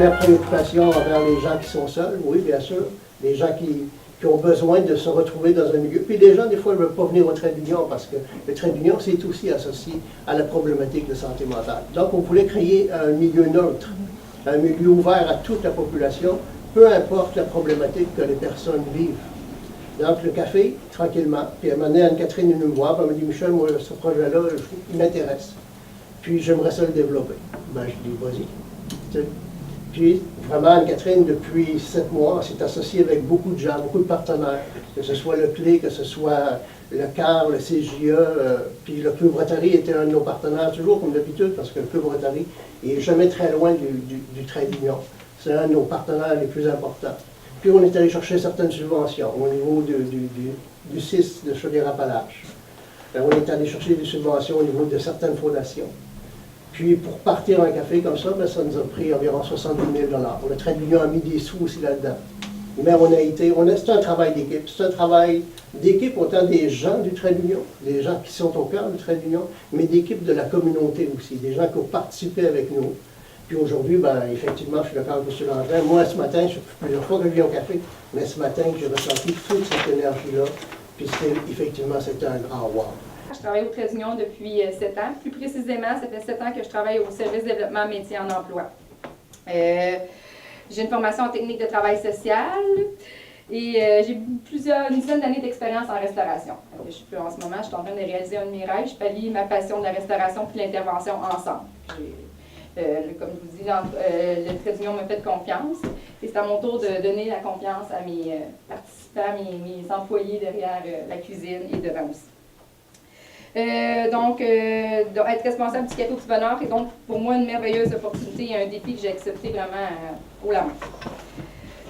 première préoccupation envers les gens qui sont seuls, oui, bien sûr. Les gens qui ont besoin de se retrouver dans un milieu. Puis les gens, des fois, ne veulent pas venir au trait d'union parce que le trait d'union, c'est aussi associé à la problématique de santé mentale. Donc, on voulait créer un milieu neutre, un milieu ouvert à toute la population, peu importe la problématique que les personnes vivent. Donc, le café, tranquillement. Puis, à un moment donné, Anne-Catherine est venue me voir, puis elle m'a dit, Michel, moi, ce projet-là, il m'intéresse. Puis, j'aimerais ça le développer. Ben, je dis, vas-y. Puis, vraiment, Anne-Catherine, depuis 7 mois, s'est associée avec beaucoup de gens, beaucoup de partenaires, que ce soit le CLE, que ce soit le CAR, le CJE, puis le Club Rotary était un de nos partenaires, toujours comme d'habitude, parce que le Club Rotary n'est jamais très loin du trait d'union. C'est un de nos partenaires les plus importants. Puis, on est allé chercher certaines subventions au niveau du CIS de Chaudière-Appalaches. On est allé chercher des subventions au niveau de certaines fondations. Puis, pour partir un café comme ça, ben, ça nous a pris environ 70 000 $. Le trait d'union a mis des sous aussi là-dedans. Mais c'est un travail d'équipe. C'est un travail d'équipe autant des gens du trait d'union, des gens qui sont au cœur du trait d'union, mais d'équipe de la communauté aussi, des gens qui ont participé avec nous. Puis aujourd'hui, ben, effectivement, je suis d'accord avec M. Landrin. Moi, ce matin, je fais plusieurs fois que je viens au café, mais ce matin, j'ai ressenti toute cette énergie-là. Puis effectivement, c'était un grand wow. Je travaille au trait d'union depuis 7 ans. Plus précisément, ça fait 7 ans que je travaille au service développement métier en emploi. J'ai une formation en technique de travail social et j'ai une dizaine d'années d'expérience en restauration. En ce moment, je suis en train de réaliser un de mes rêves. Je pallie ma passion de la restauration et l'intervention ensemble. Comme je vous dis, le trait d'union me fait confiance et c'est à mon tour de donner la confiance à mes participants, mes employés derrière la cuisine et devant aussi. Être responsable du Café au Petit Bonheur est donc pour moi une merveilleuse opportunité et un défi que j'ai accepté vraiment haut la main.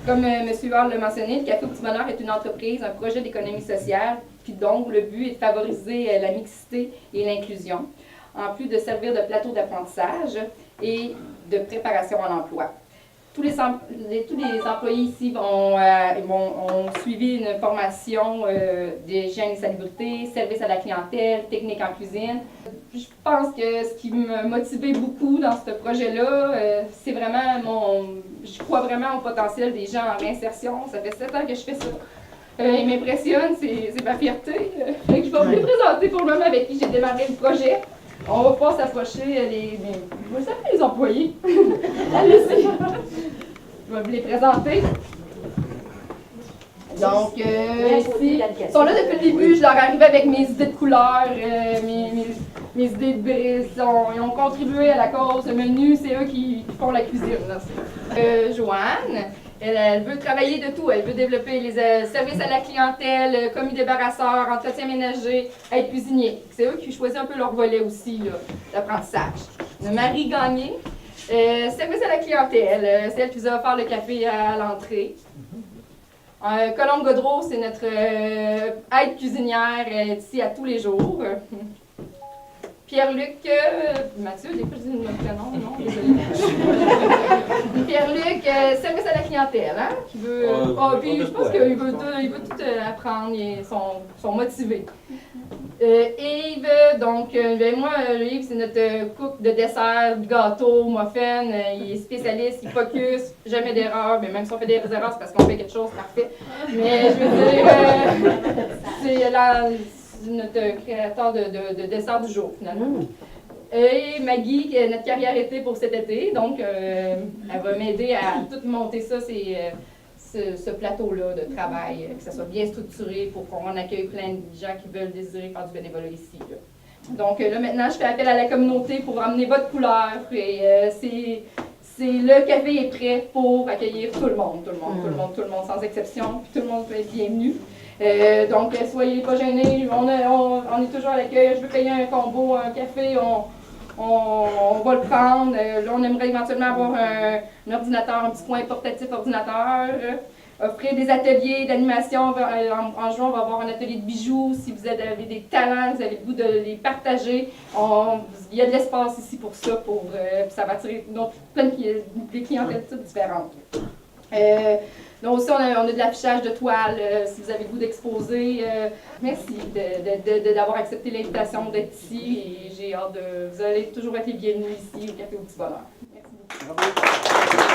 Comme M. Huard l'a mentionné, le Café au Petit Bonheur est une entreprise, un projet d'économie sociale, puis donc le but est de favoriser la mixité et l'inclusion, en plus de servir de plateau d'apprentissage et de préparation à l'emploi. Tous les employés ici ont suivi une formation d'hygiène et salubrité, service à la clientèle, technique en cuisine. Je pense que ce qui me motivait beaucoup dans ce projet-là, c'est vraiment je crois vraiment au potentiel des gens en réinsertion. Ça fait 7 ans que je fais ça. Il m'impressionne, c'est ma fierté. Je vais vous les présenter pour le moment avec qui j'ai démarré le projet. On va pouvoir s'approcher les employés. Allez-y. Je vais vous les présenter. Donc, ici, ils sont là depuis le début. Je leur arrivais avec mes idées de couleurs, mes idées de brise. Ils ont contribué à la cause. Le menu, c'est eux qui font la cuisine. Joanne, elle veut travailler de tout. Elle veut développer les services à la clientèle, commis débarrasseur, entretien ménager, être cuisinier. C'est eux qui choisissent un peu leur volet aussi d'apprentissage. Marie Gagné, service à la clientèle, c'est elle qui nous a offert le café à l'entrée. Colombe Godreau, c'est notre aide cuisinière, elle est ici à tous les jours. Pierre-Luc, Mathieu, des fois je dis notre prénom, non, désolé. Pierre-Luc, service à la clientèle, hein, qui veut. Puis je pense qu'il veut tout apprendre, ils sont motivés. Yves, donc, moi, Yves, c'est notre cook de dessert, de gâteau, muffin. Il est spécialiste, il focus, jamais d'erreur. Mais même si on fait des erreurs, c'est parce qu'on fait quelque chose de parfait. Mais je veux dire, c'est notre créateur de dessert du jour, finalement. Et Maggie, qui est notre carrière été pour cet été. Donc, elle va m'aider à tout monter ça, ce plateau-là de travail, que ça soit bien structuré pour qu'on accueille plein de gens qui veulent désirer faire du bénévolat ici. Là. Donc là, maintenant, je fais appel à la communauté pour amener votre couleur. Et le café est prêt pour accueillir tout le monde, sans exception. Puis tout le monde peut être bienvenu. Donc, soyez pas gênés, on est toujours à l'accueil. Je veux payer un combo, un café, on va le prendre. Là, on aimerait éventuellement avoir un ordinateur, un petit coin portatif ordinateur. Offrir des ateliers d'animation. En juin, on va avoir un atelier de bijoux. Si vous avez des talents, vous avez le goût de les partager, il y a de l'espace ici pour ça. Ça va attirer plein de clientèles toutes différentes. Donc aussi, on a de l'affichage de toiles, si vous avez le goût d'exposer. Merci d'avoir accepté l'invitation d'être ici et j'ai hâte vous allez toujours être les bienvenus ici au Café au Petit Bonheur. Merci beaucoup. Bravo.